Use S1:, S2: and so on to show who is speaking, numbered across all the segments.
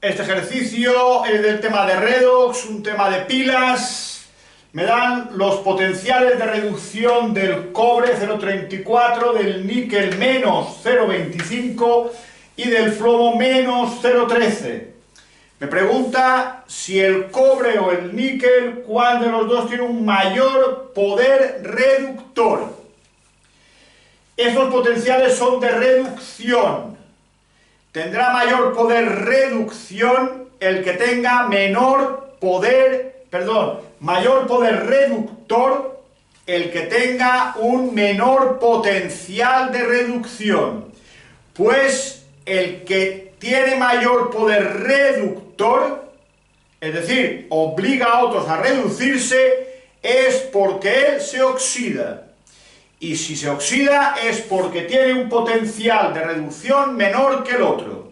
S1: Este ejercicio es del tema de redox, un tema de pilas. Me dan los potenciales de reducción del cobre 0,34, del níquel menos 0,25 y del plomo menos 0,13. Me pregunta si el cobre o el níquel, ¿cuál de los dos tiene un mayor poder reductor? Estos potenciales son de reducción. Tendrá mayor poder reducción el que tenga mayor poder reductor el que tenga un menor potencial de reducción. Pues el que tiene mayor poder reductor, es decir, obliga a otros a reducirse, es porque él se oxida. Y si se oxida es porque tiene un potencial de reducción menor que el otro.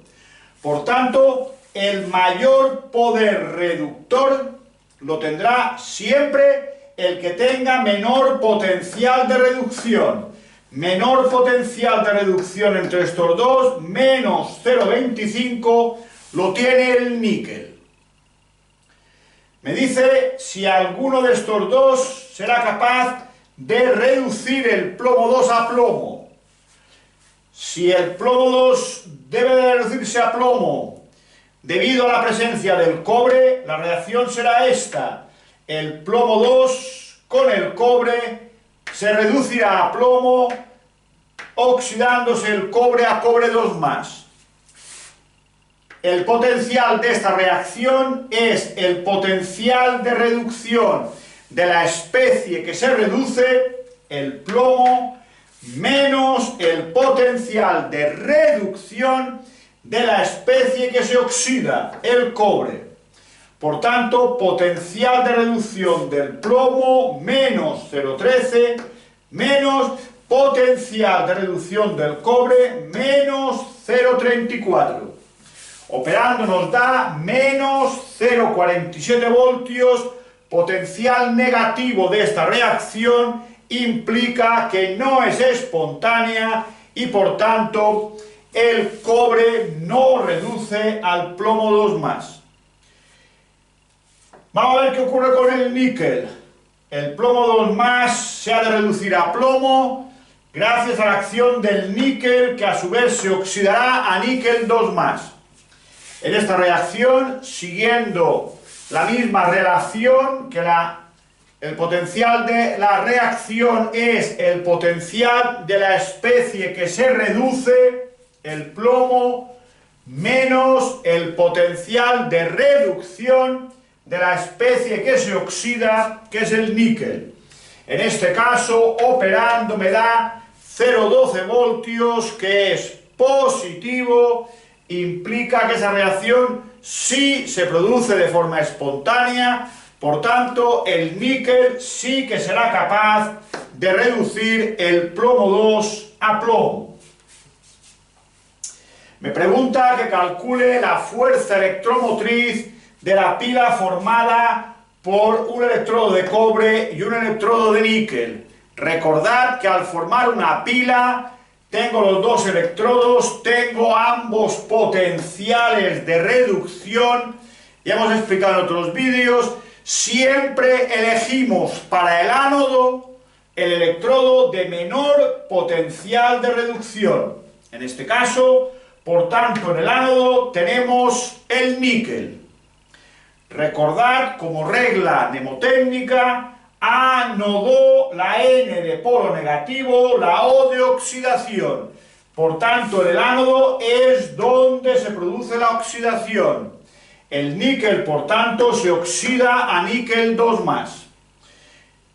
S1: Por tanto, el mayor poder reductor lo tendrá siempre el que tenga menor potencial de reducción. Menor potencial de reducción entre estos dos, menos 0,25, lo tiene el níquel. Me dice si alguno de estos dos será capaz de reducir el plomo 2 a plomo. Si el plomo 2 debe de reducirse a plomo debido a la presencia del cobre, la reacción será esta. El plomo 2 con el cobre se reducirá a plomo, oxidándose el cobre a cobre 2+. El potencial de esta reacción es el potencial de reducción de la especie que se reduce, el plomo, menos el potencial de reducción de la especie que se oxida, el cobre. Por tanto, potencial de reducción del plomo menos 0,13 menos potencial de reducción del cobre menos 0,34. Operando nos da menos 0,47 voltios. Potencial negativo de esta reacción implica que no es espontánea y por tanto el cobre no reduce al plomo 2+. Vamos a ver qué ocurre con el níquel. El plomo 2+ se ha de reducir a plomo gracias a la acción del níquel, que a su vez se oxidará a níquel 2+. En esta reacción, siguiendo la misma relación, que el potencial de la reacción es el potencial de la especie que se reduce, el plomo, menos el potencial de reducción de la especie que se oxida, que es el níquel. En este caso, operando me da 0,12 voltios, que es positivo, implica que esa reacción sí se produce de forma espontánea. Por tanto, el níquel sí que será capaz de reducir el plomo 2 a plomo. Me pregunta que calcule la fuerza electromotriz de la pila formada por un electrodo de cobre y un electrodo de níquel. Recordad que al formar una pila tengo los dos electrodos, tengo ambos potenciales de reducción. Ya hemos explicado en otros vídeos, siempre elegimos para el ánodo el electrodo de menor potencial de reducción. En este caso, por tanto, en el ánodo tenemos el níquel. Recordad como regla mnemotécnica, ánodo, la N de polo negativo, la O de oxidación. Por tanto, en el ánodo es donde se produce la oxidación. El níquel, por tanto, se oxida a níquel 2+.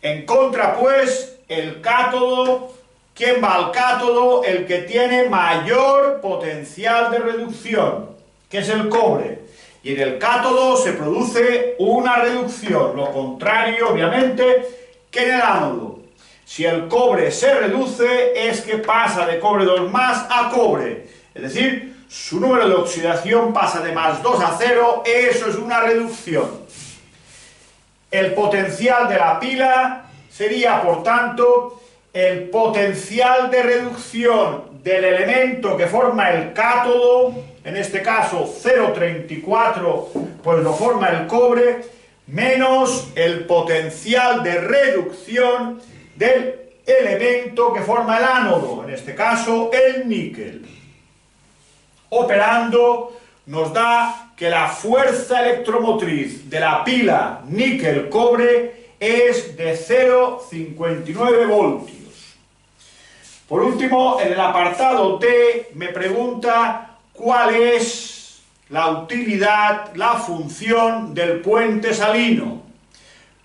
S1: En contra, pues, el cátodo. ¿Quién va al cátodo? El que tiene mayor potencial de reducción, que es el cobre. Y en el cátodo se produce una reducción, lo contrario, obviamente, que en el ánodo. Si el cobre se reduce, es que pasa de cobre 2+ a cobre. Es decir, su número de oxidación pasa de +2 a 0, eso es una reducción. El potencial de la pila sería, por tanto, el potencial de reducción del elemento que forma el cátodo en este caso 0,34, pues lo forma el cobre, menos el potencial de reducción del elemento que forma el ánodo, en este caso el níquel. Operando nos da que la fuerza electromotriz de la pila níquel-cobre es de 0,59 voltios. Por último, en el apartado D me pregunta cuál es la utilidad, la función del puente salino.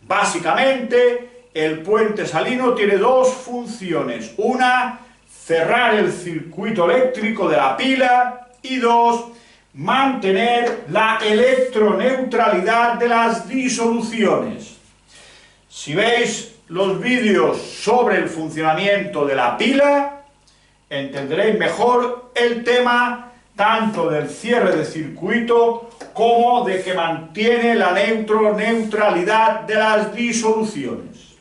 S1: Básicamente, el puente salino tiene dos funciones. Una, cerrar el circuito eléctrico de la pila, y dos, mantener la electroneutralidad de las disoluciones. Si veis los vídeos sobre el funcionamiento de la pila, entenderéis mejor el tema tanto del cierre de circuito como de que mantiene la neutralidad de las disoluciones.